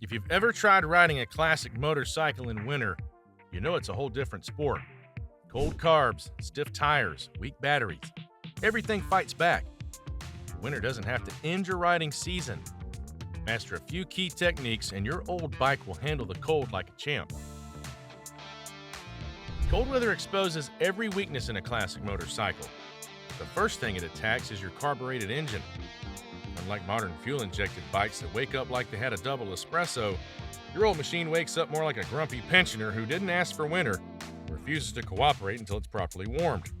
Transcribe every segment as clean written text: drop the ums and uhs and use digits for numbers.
If you've ever tried riding a classic motorcycle in winter, you know it's a whole different sport. Cold carbs, stiff tires, weak batteries, everything fights back. Winter doesn't have to end your riding season. Master a few key techniques and your old bike will handle the cold like a champ. Cold weather exposes every weakness in a classic motorcycle. The first thing it attacks is your carbureted engine. Unlike modern fuel-injected bikes that wake up like they had a double espresso, your old machine wakes up more like a grumpy pensioner who didn't ask for winter and refuses to cooperate until it's properly warmed.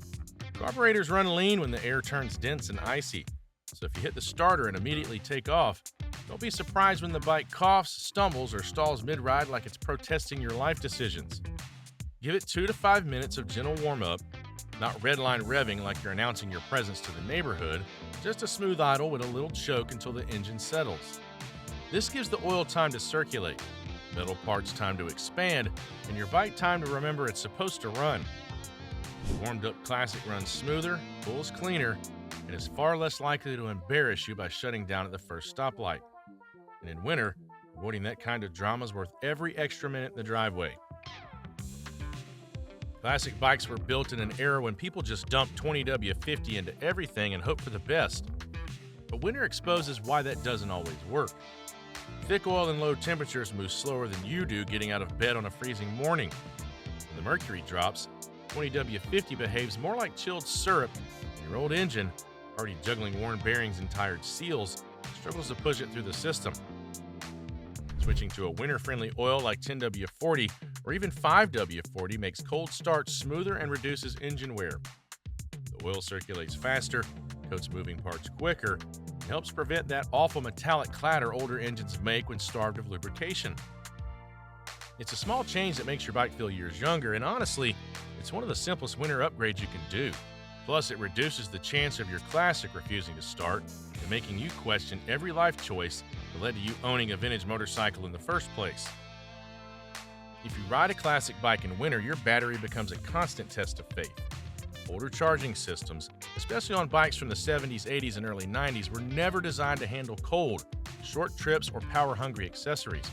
Carburetors run lean when the air turns dense and icy, so if you hit the starter and immediately take off, don't be surprised when the bike coughs, stumbles, or stalls mid-ride like it's protesting your life decisions. Give it 2 to 5 minutes of gentle warm-up, not redline revving like you're announcing your presence to the neighborhood, just a smooth idle with a little choke until the engine settles. This gives the oil time to circulate, metal parts time to expand, and your bike time to remember it's supposed to run. The warmed-up Classic runs smoother, pulls cleaner, and is far less likely to embarrass you by shutting down at the first stoplight. And in winter, avoiding that kind of drama is worth every extra minute in the driveway. Classic bikes were built in an era when people just dumped 20W50 into everything and hoped for the best. But winter exposes why that doesn't always work. Thick oil and low temperatures move slower than you do getting out of bed on a freezing morning. When the mercury drops, 20W50 behaves more like chilled syrup, and your old engine, already juggling worn bearings and tired seals, struggles to push it through the system. Switching to a winter-friendly oil like 10W40 or even 5W40 makes cold starts smoother and reduces engine wear. The oil circulates faster, coats moving parts quicker, and helps prevent that awful metallic clatter older engines make when starved of lubrication. It's a small change that makes your bike feel years younger, and honestly, it's one of the simplest winter upgrades you can do. Plus, it reduces the chance of your Classic refusing to start and making you question every life choice that led to you owning a vintage motorcycle in the first place. If you ride a Classic bike in winter, your battery becomes a constant test of faith. Older charging systems, especially on bikes from the 70s, 80s, and early 90s, were never designed to handle cold, short trips, or power-hungry accessories.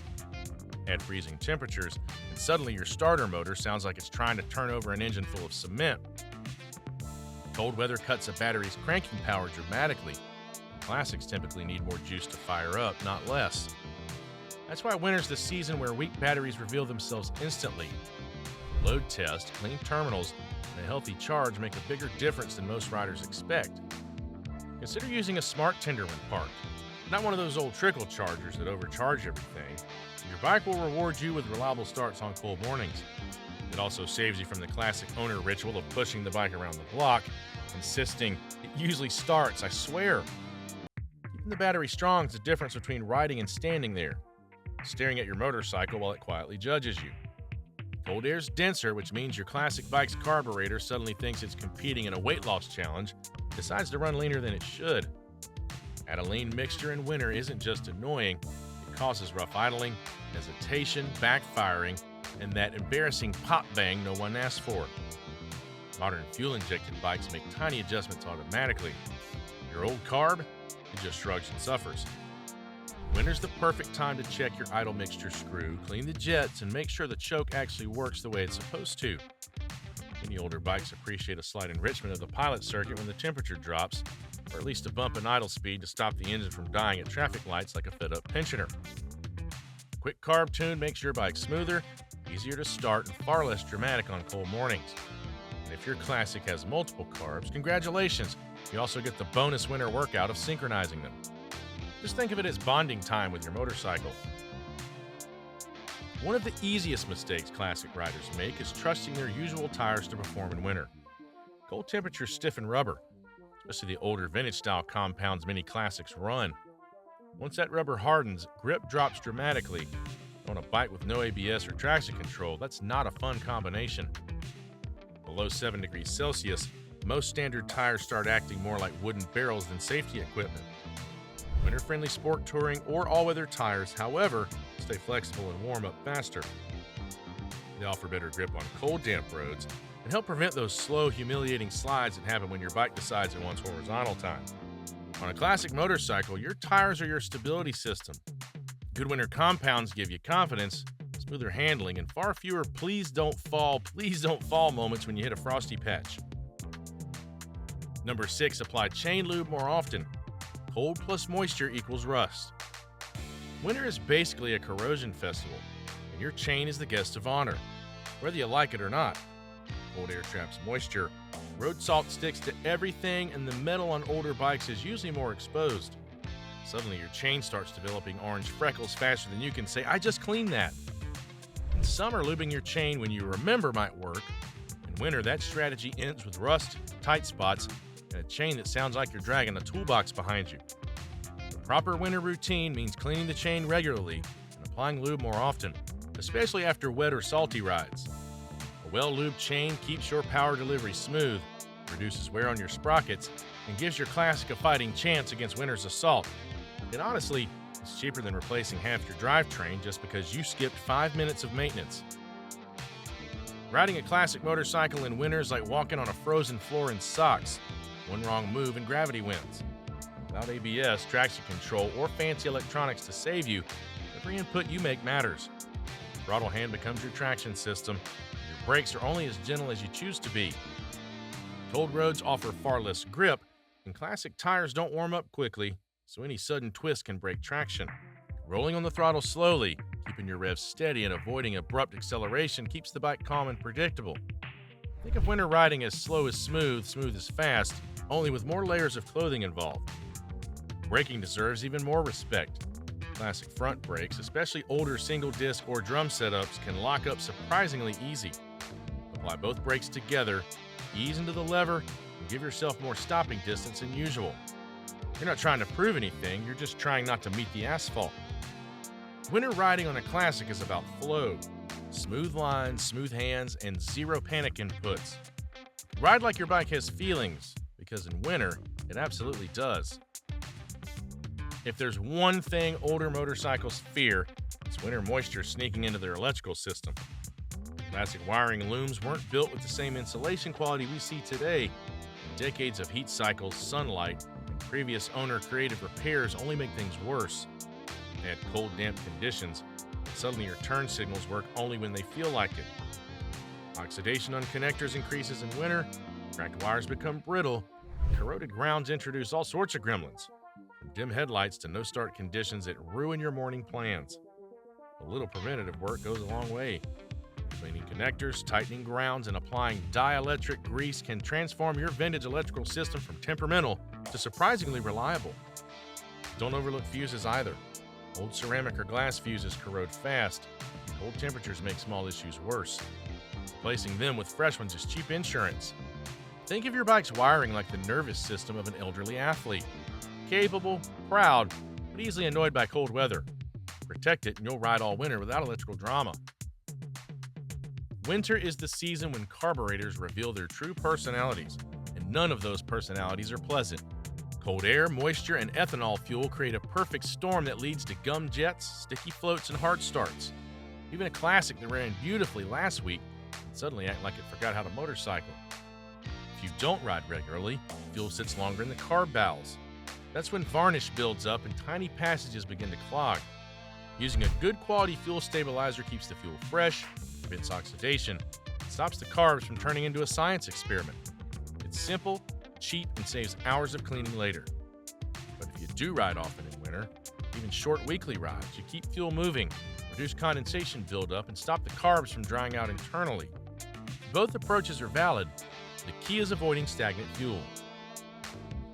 Add freezing temperatures, and suddenly your starter motor sounds like it's trying to turn over an engine full of cement. Cold weather cuts a battery's cranking power dramatically. Classics typically need more juice to fire up, not less. That's why winter's the season where weak batteries reveal themselves instantly. Load test, clean terminals, and a healthy charge make a bigger difference than most riders expect. Consider using a smart tender when parked, not one of those old trickle chargers that overcharge everything. Your bike will reward you with reliable starts on cold mornings. It also saves you from the Classic owner ritual of pushing the bike around the block, insisting it usually starts, I swear. Keeping the battery strong is the difference between riding and standing there, staring at your motorcycle while it quietly judges you. Cold air's denser, which means your Classic bike's carburetor suddenly thinks it's competing in a weight loss challenge, decides to run leaner than it should. Add a lean mixture in winter isn't just annoying, it causes rough idling, hesitation, backfiring, and that embarrassing pop bang no one asked for. Modern fuel-injected bikes make tiny adjustments automatically. Your old carb, it just shrugs and suffers. Winter's the perfect time to check your idle mixture screw, clean the jets, and make sure the choke actually works the way it's supposed to. Many older bikes appreciate a slight enrichment of the pilot circuit when the temperature drops, or at least a bump in idle speed to stop the engine from dying at traffic lights like a fed-up pensioner. A quick carb tune makes your bike smoother, easier to start, and far less dramatic on cold mornings. And if your Classic has multiple carbs, congratulations! You also get the bonus winter workout of synchronizing them. Just think of it as bonding time with your motorcycle. One of the easiest mistakes Classic riders make is trusting their usual tires to perform in winter. Cold temperatures stiffen rubber, especially the older vintage-style compounds many Classics run. Once that rubber hardens, grip drops dramatically. On a bike with no ABS or traction control, that's not a fun combination. Below 7 degrees Celsius, most standard tires start acting more like wooden barrels than safety equipment. Winter-friendly sport touring or all-weather tires, however, stay flexible and warm up faster. They offer better grip on cold, damp roads and help prevent those slow, humiliating slides that happen when your bike decides it wants horizontal time. On a Classic motorcycle, your tires are your stability system. Good winter compounds give you confidence, smoother handling, and far fewer please don't fall moments when you hit a frosty patch. Number 6, apply chain lube more often. Cold plus moisture equals rust. Winter is basically a corrosion festival, and your chain is the guest of honor, whether you like it or not. Cold air traps moisture. Road salt sticks to everything, and the metal on older bikes is usually more exposed. Suddenly, your chain starts developing orange freckles faster than you can say, "I just cleaned that." In summer, lubing your chain when you remember might work. In winter, that strategy ends with rust, tight spots, and a chain that sounds like you're dragging a toolbox behind you. The proper winter routine means cleaning the chain regularly and applying lube more often, especially after wet or salty rides. A well-lubed chain keeps your power delivery smooth, reduces wear on your sprockets, and gives your Classic a fighting chance against winter's assault. And honestly, it's cheaper than replacing half your drivetrain just because you skipped 5 minutes of maintenance. Riding a Classic motorcycle in winter is like walking on a frozen floor in socks. One wrong move and gravity wins. Without ABS, traction control, or fancy electronics to save you, every input you make matters. Throttle hand becomes your traction system, and your brakes are only as gentle as you choose to be. Cold roads offer far less grip, and Classic tires don't warm up quickly, so any sudden twist can break traction. Rolling on the throttle slowly, keeping your revs steady, and avoiding abrupt acceleration keeps the bike calm and predictable. Think of winter riding as slow as smooth, smooth as fast, only with more layers of clothing involved. Braking deserves even more respect. Classic front brakes, especially older single disc or drum setups, can lock up surprisingly easy. Apply both brakes together, ease into the lever, and give yourself more stopping distance than usual. You're not trying to prove anything, you're just trying not to meet the asphalt. Winter riding on a Classic is about flow. Smooth lines, smooth hands, and zero panic inputs. Ride like your bike has feelings, because in winter, it absolutely does. If there's one thing older motorcycles fear, it's winter moisture sneaking into their electrical system. Classic wiring looms weren't built with the same insulation quality we see today. Decades of heat cycles, sunlight, and previous owner creative repairs only make things worse. Add cold, damp conditions, and suddenly your turn signals work only when they feel like it. Oxidation on connectors increases in winter, cracked wires become brittle, and corroded grounds introduce all sorts of gremlins, from dim headlights to no-start conditions that ruin your morning plans. A little preventative work goes a long way. Cleaning connectors, tightening grounds, and applying dielectric grease can transform your vintage electrical system from temperamental to surprisingly reliable. Don't overlook fuses either. Old ceramic or glass fuses corrode fast, and cold temperatures make small issues worse. Replacing them with fresh ones is cheap insurance. Think of your bike's wiring like the nervous system of an elderly athlete. Capable, proud, but easily annoyed by cold weather. Protect it and you'll ride all winter without electrical drama. Winter is the season when carburetors reveal their true personalities, and none of those personalities are pleasant. Cold air, moisture, and ethanol fuel create a perfect storm that leads to gum jets, sticky floats, and hard starts. Even a Classic that ran beautifully last week can suddenly act like it forgot how to motorcycle. If you don't ride regularly, fuel sits longer in the carb valves. That's when varnish builds up and tiny passages begin to clog. Using a good quality fuel stabilizer keeps the fuel fresh, prevents oxidation, and stops the carbs from turning into a science experiment. It's simple, cheap, and saves hours of cleaning later. But if you do ride often in winter, even short weekly rides, you keep fuel moving, reduce condensation buildup, and stop the carbs from drying out internally. Both approaches are valid. The key is avoiding stagnant fuel.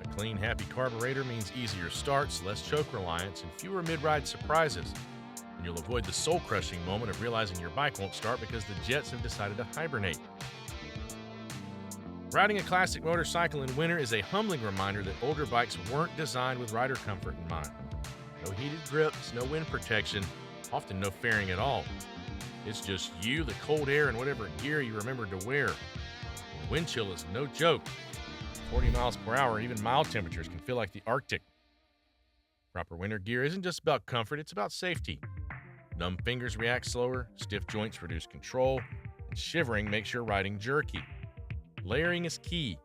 A clean, happy carburetor means easier starts, less choke reliance, and fewer mid-ride surprises. And you'll avoid the soul-crushing moment of realizing your bike won't start because the jets have decided to hibernate. Riding a Classic motorcycle in winter is a humbling reminder that older bikes weren't designed with rider comfort in mind. No heated grips, no wind protection, often no fairing at all. It's just you, the cold air, and whatever gear you remembered to wear. And wind chill is no joke. 40 miles per hour, even mild temperatures can feel like the Arctic. Proper winter gear isn't just about comfort, it's about safety. Numb fingers react slower, stiff joints reduce control, and shivering makes your riding jerky. Layering is key.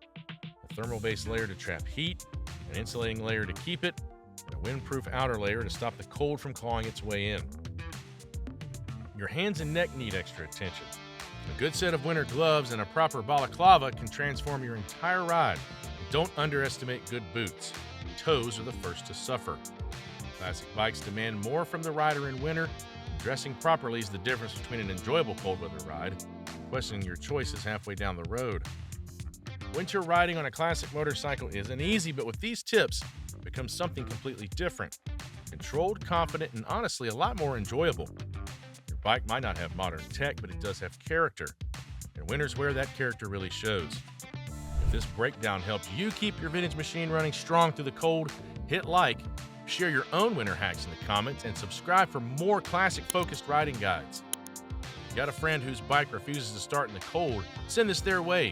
A thermal-based layer to trap heat, an insulating layer to keep it, and a a windproof outer layer to stop the cold from clawing its way in. Your hands and neck need extra attention. A good set of winter gloves and a proper balaclava can transform your entire ride. Don't underestimate good boots. Toes are the first to suffer. Classic bikes demand more from the rider in winter. Dressing properly is the difference between an enjoyable cold weather ride. Questioning your choices halfway down the road. Winter riding on a classic motorcycle isn't easy, but with these tips, it becomes something completely different. Controlled, confident, and honestly a lot more enjoyable. Your bike might not have modern tech, but it does have character. And winter's where that character really shows. If this breakdown helps you keep your vintage machine running strong through the cold, hit like, share your own winter hacks in the comments, and subscribe for more classic-focused riding guides. Got a friend whose bike refuses to start in the cold? Send this their way.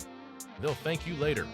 They'll thank you later.